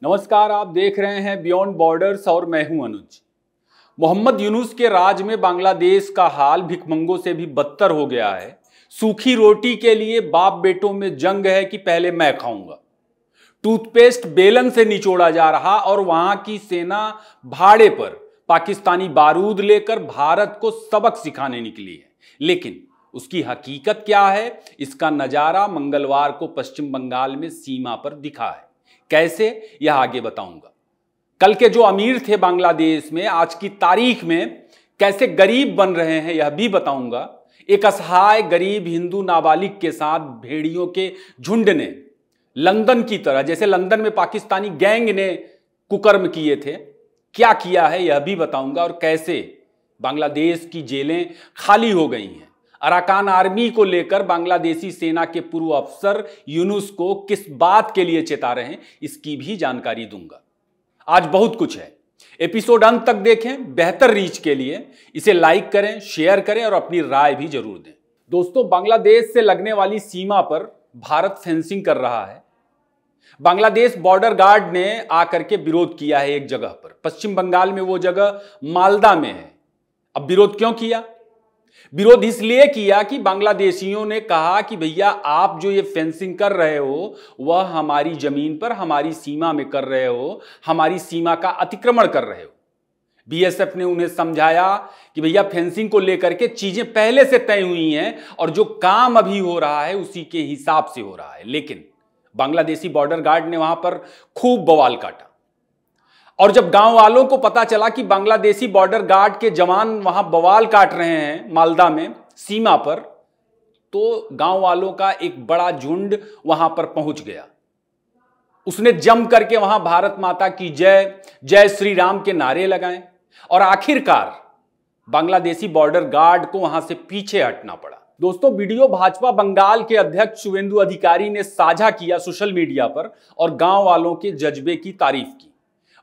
नमस्कार, आप देख रहे हैं बियॉन्ड बॉर्डर्स और मैं हूं अनुज। मोहम्मद यूनुस के राज में बांग्लादेश का हाल भिखमंगों से भी बदतर हो गया है। सूखी रोटी के लिए बाप बेटों में जंग है कि पहले मैं खाऊंगा। टूथपेस्ट बेलन से निचोड़ा जा रहा और वहां की सेना भाड़े पर पाकिस्तानी बारूद लेकर भारत को सबक सिखाने निकली है। लेकिन उसकी हकीकत क्या है, इसका नजारा मंगलवार को पश्चिम बंगाल में सीमा पर दिखा है। कैसे, यह आगे बताऊंगा। कल के जो अमीर थे बांग्लादेश में, आज की तारीख में कैसे गरीब बन रहे हैं, यह भी बताऊंगा। एक असहाय गरीब हिंदू नाबालिग के साथ भेड़ियों के झुंड ने लंदन की तरह, जैसे लंदन में पाकिस्तानी गैंग ने कुकर्म किए थे, क्या किया है यह भी बताऊंगा। और कैसे बांग्लादेश की जेलें खाली हो गई हैं। अराकान आर्मी को लेकर बांग्लादेशी सेना के पूर्व अफसर यूनुस को किस बात के लिए चेता रहे हैं, इसकी भी जानकारी दूंगा। आज बहुत कुछ है, एपिसोड अंत तक देखें। बेहतर रीच के लिए इसे लाइक करें, शेयर करें और अपनी राय भी जरूर दें। दोस्तों, बांग्लादेश से लगने वाली सीमा पर भारत फेंसिंग कर रहा है। बांग्लादेश बॉर्डर गार्ड ने आकर के विरोध किया है एक जगह पर। पश्चिम बंगाल में वो जगह मालदा में है। अब विरोध क्यों किया? विरोध इसलिए किया कि बांग्लादेशियों ने कहा कि भैया, आप जो ये फेंसिंग कर रहे हो वह हमारी जमीन पर, हमारी सीमा में कर रहे हो, हमारी सीमा का अतिक्रमण कर रहे हो। बीएसएफ ने उन्हें समझाया कि भैया, फेंसिंग को लेकर के चीजें पहले से तय हुई हैं और जो काम अभी हो रहा है उसी के हिसाब से हो रहा है। लेकिन बांग्लादेशी बॉर्डर गार्ड ने वहां पर खूब बवाल काटा। और जब गांव वालों को पता चला कि बांग्लादेशी बॉर्डर गार्ड के जवान वहां बवाल काट रहे हैं मालदा में सीमा पर, तो गांव वालों का एक बड़ा झुंड वहां पर पहुंच गया। उसने जम करके वहां भारत माता की जय, जय श्री राम के नारे लगाए और आखिरकार बांग्लादेशी बॉर्डर गार्ड को वहां से पीछे हटना पड़ा। दोस्तों, वीडियो भाजपा बंगाल के अध्यक्ष शुवेंदु अधिकारी ने साझा किया सोशल मीडिया पर और गांव वालों के जज्बे की तारीफ की।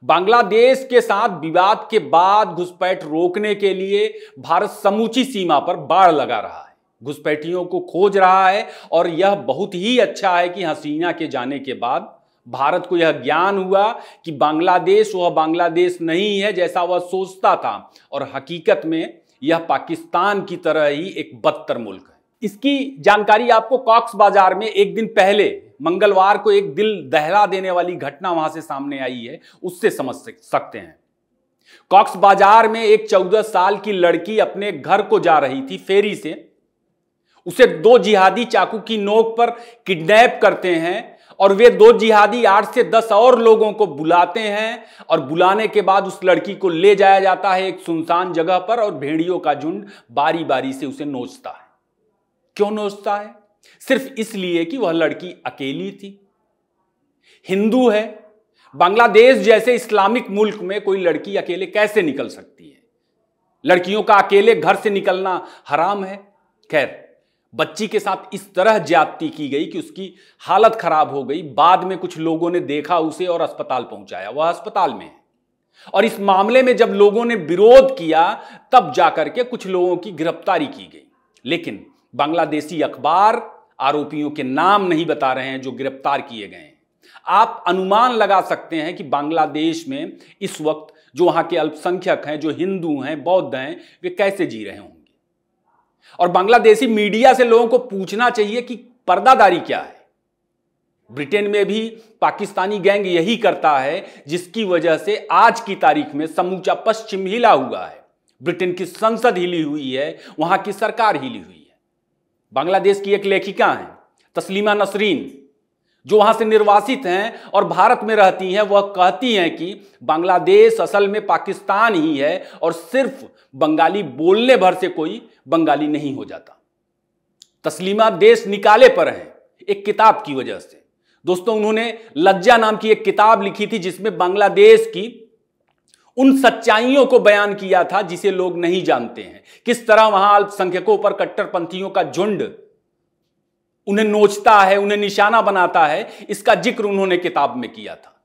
बांग्लादेश के साथ विवाद के बाद घुसपैठ रोकने के लिए भारत समूची सीमा पर बाड़ लगा रहा है, घुसपैठियों को खोज रहा है। और यह बहुत ही अच्छा है कि हसीना के जाने के बाद भारत को यह ज्ञान हुआ कि बांग्लादेश वह बांग्लादेश नहीं है जैसा वह सोचता था, और हकीकत में यह पाकिस्तान की तरह ही एक बदतर मुल्क है। इसकी जानकारी आपको कॉक्स बाजार में एक दिन पहले मंगलवार को एक दिल दहला देने वाली घटना वहां से सामने आई है, उससे समझ सकते हैं। कॉक्स बाजार में एक 14 साल की लड़की अपने घर को जा रही थी फेरी से। उसे दो जिहादी चाकू की नोक पर किडनैप करते हैं और वे दो जिहादी 8 से 10 और लोगों को बुलाते हैं और बुलाने के बाद उस लड़की को ले जाया जाता है एक सुनसान जगह पर और भेड़ियों का झुंड बारी बारी से उसे नोचता है। क्यों नोचता है? सिर्फ इसलिए कि वह लड़की अकेली थी, हिंदू है। बांग्लादेश जैसे इस्लामिक मुल्क में कोई लड़की अकेले कैसे निकल सकती है? लड़कियों का अकेले घर से निकलना हराम है। खैर, बच्ची के साथ इस तरह ज्यादती की गई कि उसकी हालत खराब हो गई। बाद में कुछ लोगों ने देखा उसे और अस्पताल पहुंचाया। वह अस्पताल में है। और इस मामले में जब लोगों ने विरोध किया तब जाकर के कुछ लोगों की गिरफ्तारी की गई। लेकिन बांग्लादेशी अखबार आरोपियों के नाम नहीं बता रहे हैं जो गिरफ्तार किए गए हैं। आप अनुमान लगा सकते हैं कि बांग्लादेश में इस वक्त जो वहां के अल्पसंख्यक हैं, जो हिंदू हैं, बौद्ध हैं, वे कैसे जी रहे होंगे। और बांग्लादेशी मीडिया से लोगों को पूछना चाहिए कि पर्दादारी क्या है। ब्रिटेन में भी पाकिस्तानी गैंग यही करता है, जिसकी वजह से आज की तारीख में समूचा पश्चिम हिला हुआ है। ब्रिटेन की संसद हिली हुई है, वहां की सरकार हिली हुई है। बांग्लादेश की एक लेखिका हैं तस्लीमा नसरीन, जो वहां से निर्वासित हैं और भारत में रहती हैं। वह कहती हैं कि बांग्लादेश असल में पाकिस्तान ही है और सिर्फ बंगाली बोलने भर से कोई बंगाली नहीं हो जाता। तस्लीमा देश निकाले पर हैं एक किताब की वजह से। दोस्तों, उन्होंने लज्जा नाम की एक किताब लिखी थी जिसमें बांग्लादेश की उन सच्चाइयों को बयान किया था जिसे लोग नहीं जानते हैं। किस तरह वहां अल्पसंख्यकों पर कट्टरपंथियों का झुंड उन्हें नोचता है, उन्हें निशाना बनाता है, इसका जिक्र उन्होंने किताब में किया था।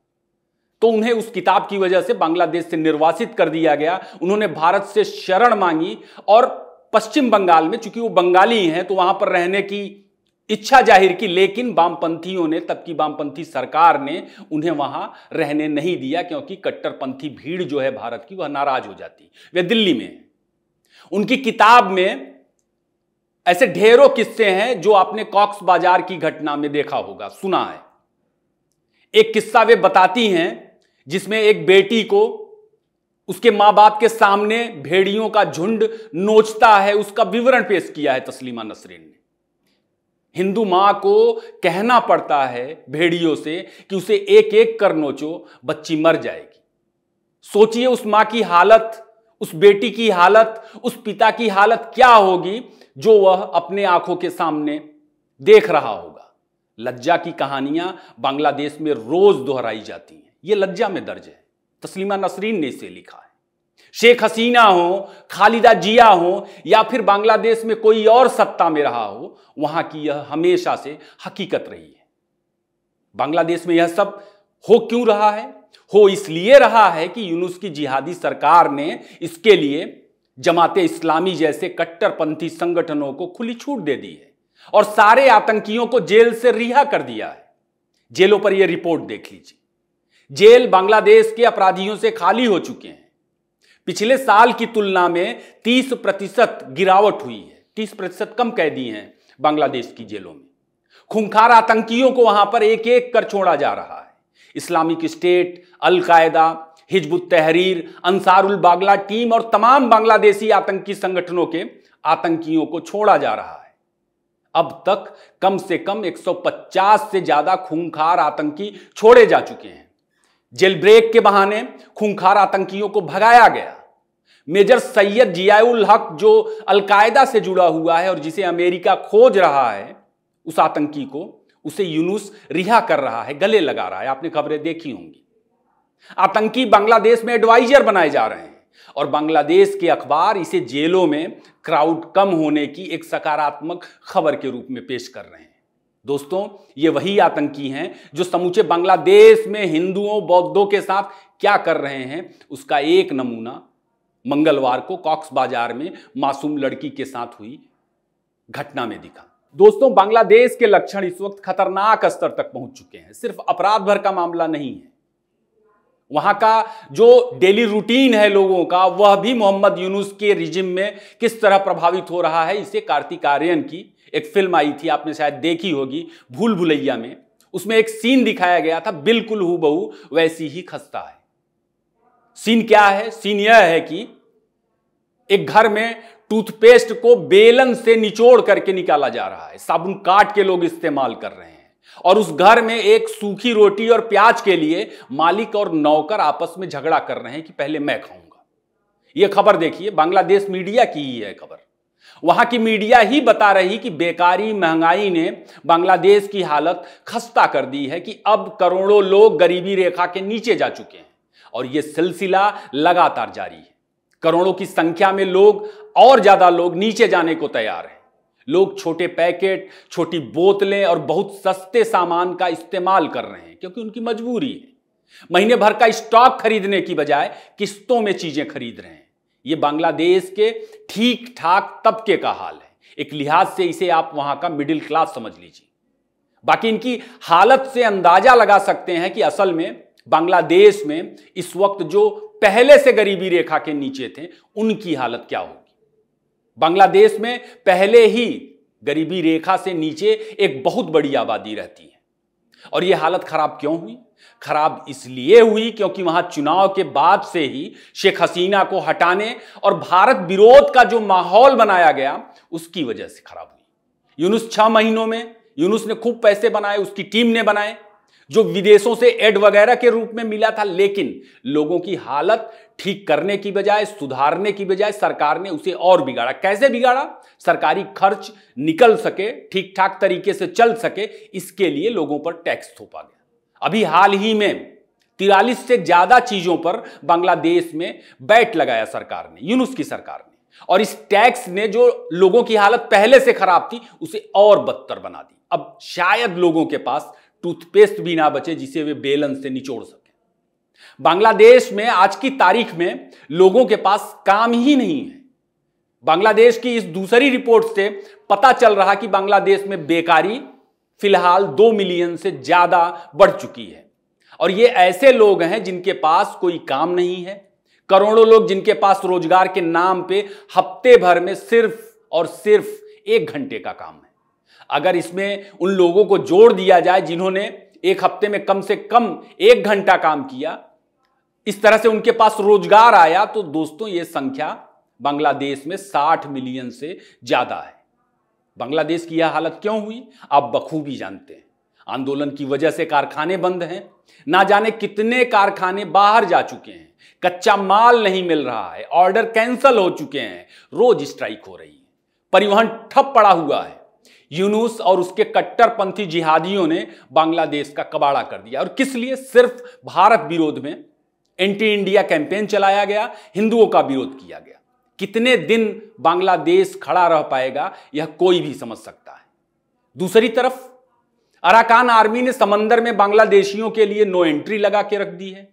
तो उन्हें उस किताब की वजह से बांग्लादेश से निर्वासित कर दिया गया। उन्होंने भारत से शरण मांगी और पश्चिम बंगाल में, चूंकि वो बंगाली हैं, तो वहां पर रहने की इच्छा जाहिर की, लेकिन वामपंथियों ने, तब की वामपंथी सरकार ने उन्हें वहां रहने नहीं दिया, क्योंकि कट्टरपंथी भीड़ जो है भारत की, वह नाराज हो जाती। वे दिल्ली में हैं। उनकी किताब में ऐसे ढेरों किस्से हैं जो आपने कॉक्स बाजार की घटना में देखा होगा, सुना है। एक किस्सा वे बताती हैं जिसमें एक बेटी को उसके मां बाप के सामने भेड़ियों का झुंड नोचता है, उसका विवरण पेश किया है तस्लीमा नसरीन ने। हिंदू मां को कहना पड़ता है भेड़ियों से कि उसे एक एक कर नोचो, बच्ची मर जाएगी। सोचिए उस मां की हालत, उस बेटी की हालत, उस पिता की हालत क्या होगी जो वह अपने आंखों के सामने देख रहा होगा। लज्जा की कहानियां बांग्लादेश में रोज दोहराई जाती हैं। यह लज्जा में दर्ज है। तस्लीमा नसरीन ने इसे लिखा है। शेख हसीना हो, खालिदा जिया हो, या फिर बांग्लादेश में कोई और सत्ता में रहा हो, वहां की यह हमेशा से हकीकत रही है। बांग्लादेश में यह सब हो क्यों रहा है? हो इसलिए रहा है कि यूनुस की जिहादी सरकार ने इसके लिए जमाते इस्लामी जैसे कट्टरपंथी संगठनों को खुली छूट दे दी है और सारे आतंकियों को जेल से रिहा कर दिया है। जेलों पर यह रिपोर्ट देख लीजिए। जेल बांग्लादेश के अपराधियों से खाली हो चुके हैं। पिछले साल की तुलना में 30% गिरावट हुई है। 30% कम कैदी हैं बांग्लादेश की जेलों में। खूंखार आतंकियों को वहां पर एक एक कर छोड़ा जा रहा है। इस्लामिक स्टेट, अल कायदा, हिजबुत तहरीर, अंसारुल बागला टीम और तमाम बांग्लादेशी आतंकी संगठनों के आतंकियों को छोड़ा जा रहा है। अब तक कम से कम 150 से ज्यादा खूंखार आतंकी छोड़े जा चुके हैं। जेल ब्रेक के बहाने खूंखार आतंकियों को भगाया गया। मेजर सैयद जियाउल हक जो अलकायदा से जुड़ा हुआ है और जिसे अमेरिका खोज रहा है, उस आतंकी को, उसे यूनुस रिहा कर रहा है, गले लगा रहा है। आपने खबरें देखी होंगी। आतंकी बांग्लादेश में एडवाइजर बनाए जा रहे हैं और बांग्लादेश के अखबार इसे जेलों में क्राउड कम होने की एक सकारात्मक खबर के रूप में पेश कर रहे हैं। दोस्तों, ये वही आतंकी हैं जो समूचे बांग्लादेश में हिंदुओं, बौद्धों के साथ क्या कर रहे हैं, उसका एक नमूना मंगलवार को कॉक्स बाजार में मासूम लड़की के साथ हुई घटना में दिखा। दोस्तों, बांग्लादेश के लक्षण इस वक्त खतरनाक स्तर तक पहुंच चुके हैं। सिर्फ अपराध भर का मामला नहीं है। वहां का जो डेली रूटीन है लोगों का, वह भी मोहम्मद यूनुस के रिजिम में किस तरह प्रभावित हो रहा है, इसे कार्तिक आर्यन की एक फिल्म आई थी, आपने शायद देखी होगी, भूल भुलैया में। उसमें एक सीन दिखाया गया था, बिल्कुल हूबहू वैसी ही खस्ता है। सीन क्या है? सीन यह है कि एक घर में टूथपेस्ट को बेलन से निचोड़ करके निकाला जा रहा है। साबुन काट के लोग इस्तेमाल कर रहे हैं और उस घर में एक सूखी रोटी और प्याज के लिए मालिक और नौकर आपस में झगड़ा कर रहे हैं कि पहले मैं खाऊंगा। यह खबर देखिए, बांग्लादेश मीडिया की ही है खबर। वहां की मीडिया ही बता रही कि बेकारी, महंगाई ने बांग्लादेश की हालत खस्ता कर दी है कि अब करोड़ों लोग गरीबी रेखा के नीचे जा चुके हैं और यह सिलसिला लगातार जारी है। करोड़ों की संख्या में लोग और ज्यादा लोग नीचे जाने को तैयार हैं। लोग छोटे पैकेट, छोटी बोतलें और बहुत सस्ते सामान का इस्तेमाल कर रहे हैं क्योंकि उनकी मजबूरी है। महीने भर का स्टॉक खरीदने की बजाय किस्तों में चीजें खरीद रहे हैं। यह बांग्लादेश के ठीक ठाक तबके का हाल है। एक लिहाज से इसे आप वहां का मिडिल क्लास समझ लीजिए। बाकी इनकी हालत से अंदाजा लगा सकते हैं कि असल में बांग्लादेश में इस वक्त जो पहले से गरीबी रेखा के नीचे थे, उनकी हालत क्या होगी। बांग्लादेश में पहले ही गरीबी रेखा से नीचे एक बहुत बड़ी आबादी रहती है और यह हालत खराब क्यों हुई? खराब इसलिए हुई क्योंकि वहां चुनाव के बाद से ही शेख हसीना को हटाने और भारत विरोध का जो माहौल बनाया गया, उसकी वजह से खराब हुई। यूनुस 6 महीनों में यूनुस ने खूब पैसे बनाए, उसकी टीम ने बनाए, जो विदेशों से एड वगैरह के रूप में मिला था, लेकिन लोगों की हालत ठीक करने की बजाय, सुधारने की बजाय सरकार ने उसे और बिगाड़ा। कैसे बिगाड़ा? सरकारी खर्च निकल सके, ठीक ठाक तरीके से चल सके, इसके लिए लोगों पर टैक्स थोपा गया। अभी हाल ही में 43 से ज्यादा चीजों पर बांग्लादेश में वैट लगाया सरकार ने, यूनुस की सरकार ने, और इस टैक्स ने जो लोगों की हालत पहले से खराब थी उसे और बदतर बना दी। अब शायद लोगों के पास टूथपेस्ट भी ना बचे जिसे वे बेलन से निचोड़ सके। बांग्लादेश में आज की तारीख में लोगों के पास काम ही नहीं है। बांग्लादेश की इस दूसरी रिपोर्ट से पता चल रहा कि बांग्लादेश में बेकारी फिलहाल 2 मिलियन से ज्यादा बढ़ चुकी है। और ये ऐसे लोग हैं जिनके पास कोई काम नहीं है, करोड़ों लोग जिनके पास रोजगार के नाम पे हफ्ते भर में सिर्फ और सिर्फ 1 घंटे का काम है। अगर इसमें उन लोगों को जोड़ दिया जाए जिन्होंने एक हफ्ते में कम से कम 1 घंटा काम किया, इस तरह से उनके पास रोजगार आया, तो दोस्तों ये संख्या बांग्लादेश में 60 मिलियन से ज्यादा है। बांग्लादेश की यह हालत क्यों हुई आप बखूबी जानते हैं। आंदोलन की वजह से कारखाने बंद हैं, ना जाने कितने कारखाने बाहर जा चुके हैं, कच्चा माल नहीं मिल रहा है, ऑर्डर कैंसिल हो चुके हैं, रोज स्ट्राइक हो रही है, परिवहन ठप पड़ा हुआ है। यूनुस और उसके कट्टरपंथी जिहादियों ने बांग्लादेश का कबाड़ा कर दिया। और किस लिए? सिर्फ भारत विरोध में एंटी इंडिया कैंपेन चलाया गया, हिंदुओं का विरोध किया गया। कितने दिन बांग्लादेश खड़ा रह पाएगा यह कोई भी समझ सकता है। दूसरी तरफ अराकान आर्मी ने समंदर में बांग्लादेशियों के लिए नो एंट्री लगा के रख दी है।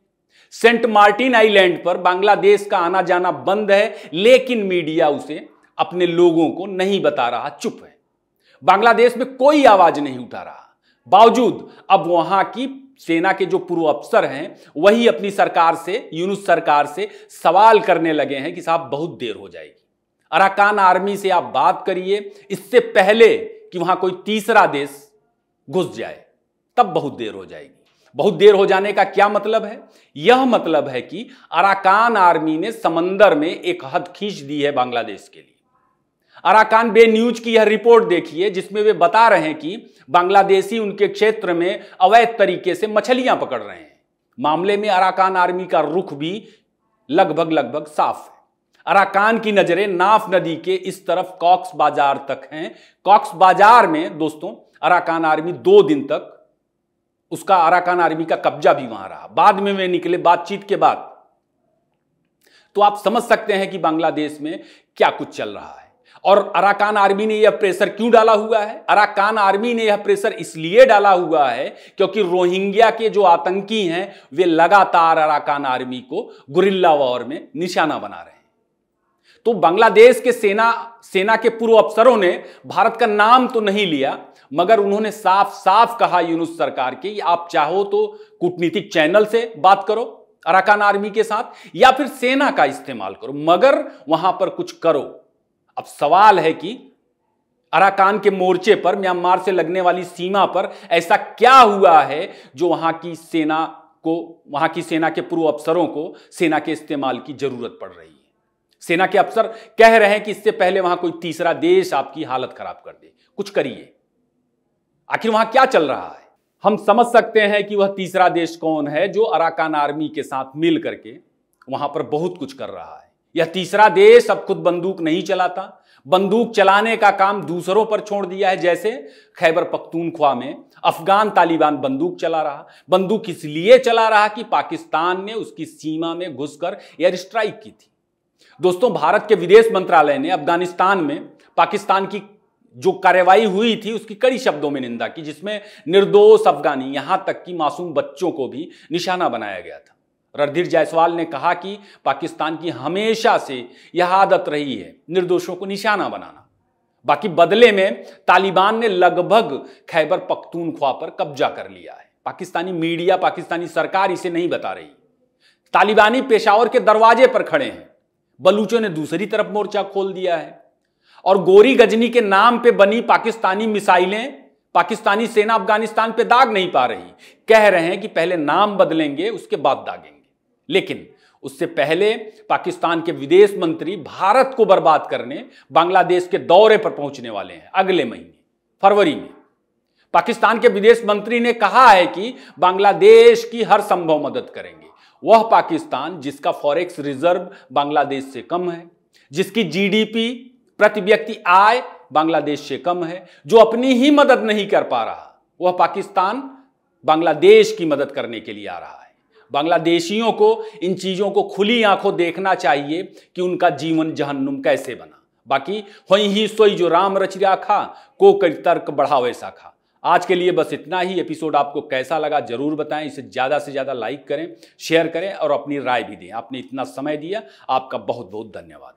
सेंट मार्टिन आइलैंड पर बांग्लादेश का आना जाना बंद है, लेकिन मीडिया उसे अपने लोगों को नहीं बता रहा, चुप है। बांग्लादेश में कोई आवाज नहीं उठा रहा। बावजूद अब वहां की सेना के जो पूर्व अफसर हैं वही अपनी सरकार से, यूनुस सरकार से सवाल करने लगे हैं कि साहब बहुत देर हो जाएगी। अराकान आर्मी से आप बात करिए इससे पहले कि वहां कोई तीसरा देश घुस जाए, तब बहुत देर हो जाएगी। बहुत देर हो जाने का क्या मतलब है? यह मतलब है कि अराकान आर्मी ने समंदर में एक हद खींच दी है बांग्लादेश के लिए। अराकान बे न्यूज की यह रिपोर्ट देखिए जिसमें वे बता रहे हैं कि बांग्लादेशी उनके क्षेत्र में अवैध तरीके से मछलियां पकड़ रहे हैं। मामले में अराकान आर्मी का रुख भी लगभग साफ है। अराकान की नजरें नाफ नदी के इस तरफ कॉक्स बाजार तक हैं। कॉक्स बाजार में दोस्तों अराकान आर्मी 2 दिन तक उसका अराकान आर्मी का कब्जा भी वहां रहा। बाद में वे निकले बातचीत के बाद। तो आप समझ सकते हैं कि बांग्लादेश में क्या कुछ चल रहा है। और अराकान आर्मी ने यह प्रेशर क्यों डाला हुआ है? अराकान आर्मी ने यह प्रेशर इसलिए डाला हुआ है क्योंकि रोहिंग्या के जो आतंकी हैं वे लगातार अराकान आर्मी को गुरिल्ला वॉर में निशाना बना रहे हैं। तो बांग्लादेश के सेना के पूर्व अफसरों ने भारत का नाम तो नहीं लिया, मगर उन्होंने साफ साफ कहा यूनुस सरकार के कि आप चाहो तो कूटनीतिक चैनल से बात करो अराकान आर्मी के साथ या फिर सेना का इस्तेमाल करो, मगर वहां पर कुछ करो। अब सवाल है कि अराकान के मोर्चे पर, म्यांमार से लगने वाली सीमा पर ऐसा क्या हुआ है जो वहां की सेना के पूर्व अफसरों को सेना के इस्तेमाल की जरूरत पड़ रही है। सेना के अफसर कह रहे हैं कि इससे पहले वहां कोई तीसरा देश आपकी हालत खराब कर दे, कुछ करिए। आखिर वहां क्या चल रहा है? हम समझ सकते हैं कि वह तीसरा देश कौन है जो अराकान आर्मी के साथ मिल करके वहां पर बहुत कुछ कर रहा है। यह तीसरा देश अब खुद बंदूक नहीं चलाता, बंदूक चलाने का काम दूसरों पर छोड़ दिया है। जैसे खैबर पख्तूनख्वा में अफगान तालिबान बंदूक चला रहा। बंदूक इसलिए चला रहा कि पाकिस्तान ने उसकी सीमा में घुसकर एयर स्ट्राइक की थी। दोस्तों भारत के विदेश मंत्रालय ने अफगानिस्तान में पाकिस्तान की जो कार्रवाई हुई थी उसकी कड़ी शब्दों में निंदा की, जिसमें निर्दोष अफगानी यहां तक कि मासूम बच्चों को भी निशाना बनाया गया था। रणधीर जायसवाल ने कहा कि पाकिस्तान की हमेशा से यह आदत रही है निर्दोषों को निशाना बनाना। बाकी बदले में तालिबान ने लगभग खैबर पख्तूनख्वा पर कब्जा कर लिया है। पाकिस्तानी मीडिया, पाकिस्तानी सरकार इसे नहीं बता रही। तालिबानी पेशावर के दरवाजे पर खड़े हैं। बलूचों ने दूसरी तरफ मोर्चा खोल दिया है और गोरी गजनी के नाम पे बनी पाकिस्तानी मिसाइलें पाकिस्तानी सेना अफगानिस्तान पे दाग नहीं पा रही। कह रहे हैं कि पहले नाम बदलेंगे उसके बाद दागेंगे। लेकिन उससे पहले पाकिस्तान के विदेश मंत्री भारत को बर्बाद करने बांग्लादेश के दौरे पर पहुंचने वाले हैं अगले महीने फरवरी में। पाकिस्तान के विदेश मंत्री ने कहा है कि बांग्लादेश की हर संभव मदद करेंगे। वह पाकिस्तान जिसका फॉरेक्स रिजर्व बांग्लादेश से कम है, जिसकी जीडीपी प्रति व्यक्ति आय बांग्लादेश से कम है, जो अपनी ही मदद नहीं कर पा रहा, वह पाकिस्तान बांग्लादेश की मदद करने के लिए आ रहा है। बांग्लादेशियों को इन चीजों को खुली आंखों देखना चाहिए कि उनका जीवन जहन्नुम कैसे बना। बाकी होई ही सोई जो राम रच राखा, को कर तर्क बढ़ावे साखा। आज के लिए बस इतना ही। एपिसोड आपको कैसा लगा जरूर बताएं। इसे ज्यादा से ज्यादा लाइक करें, शेयर करें और अपनी राय भी दें। आपने इतना समय दिया, आपका बहुत बहुत धन्यवाद।